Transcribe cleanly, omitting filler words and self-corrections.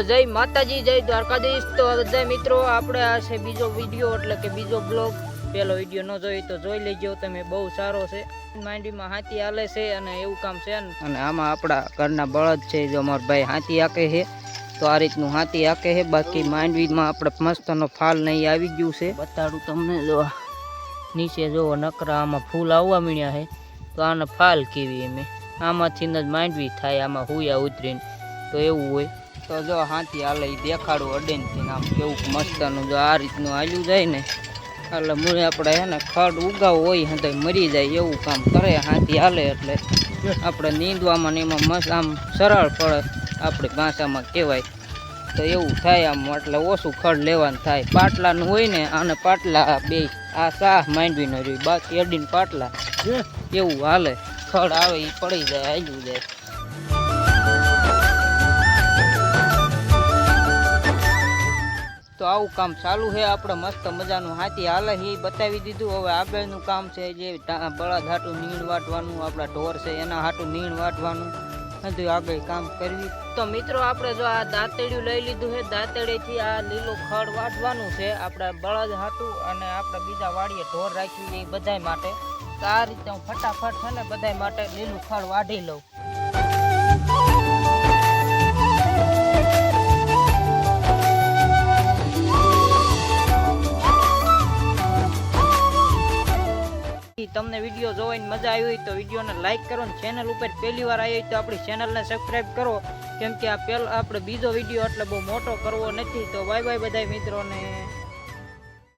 જય માતાજી, જય દ્વારકાધીશ। તો બધા મિત્રો આપણે આ છે બીજો વિડીયો એટલે કે બીજો બ્લોગ। પહેલો વિડીયો ન જોઈ તો જોઈ લેજો તમે, બહુ સારો છે। માંડવીમાં હાથી હાલે છે અને એવું કામ છે। અને આમાં આપણા ઘરના બળદ છે, જો અમારો ભાઈ હાથી હાકે છે તો આ રીતનું હાથી હાકે છે। બાકી માંડવીમાં આપણે મસ્તનો ફાલ નહીં આવી ગયું છે, બતાડું તમને। જો નીચે જોવો નકરા આમાં ફૂલ આવવા મળ્યા છે, તો આને ફાલ કેવી એમ આમાંથી જ માંડવી થાય, આમાં હુયા ઉતરીને તો એવું હોય। તો જો હાથી હાલે દેખાડું અડેનથી આમ કેવું મસ્તનું, જો આ રીતનું હાલ્યું જાય ને એટલે મૂળે આપણે હે ને ખડ ઉગાવ હોય તો મરી જાય એવું કામ કરે હાથી હાલે। એટલે આપણે નીંદવામાં ને એમાં મસ્ત આમ સરળ પડે, આપણી ભાષામાં કહેવાય તો એવું થાય આમ, એટલે ઓછું ખડ લેવાનું થાય। પાટલાનું હોય ને આને પાટલા બે આ શાહ માંડવીનો રહ્યું, બાકી અડીને પાટલા એવું હાલે, ખડ આવે એ પડી જાય હાલ્યું જાય। તો આવું કામ ચાલુ છે આપણે, મસ્ત મજાનું હાથી હાલે એ બતાવી દીધું। હવે આગળનું કામ છે જે બળદ હાટું નીણ વાટવાનું, આપણા ઢોર છે એના હાટું નીણ વાટવાનું બધું આગળ કામ કરવી। તો મિત્રો આપણે જો આ દાંતેડિયું લઈ લીધું છે, દાંતેડીથી આ લીલું ખડ વાટવાનું છે આપણે બળદ હાટું, અને આપણે બીજા વાડીએ ઢોર રાખ્યું એ બધા માટે। તો આ રીતે હું ફટાફટ છે ને બધા માટે લીલું ખડ વાઢી લઉં। તમને વિડીયો જોવાની મજા આવી હોય તો વિડીયોને લાઈક કરો ને ચેનલ ઉપર પહેલી વાર આવી હોય તો આપણી ચેનલને સબસ્ક્રાઈબ કરો, કેમ કે આ આપણે બીજો વિડીયો એટલે બહુ મોટો કરવો નથી। તો બાય બાય બધા મિત્રોને।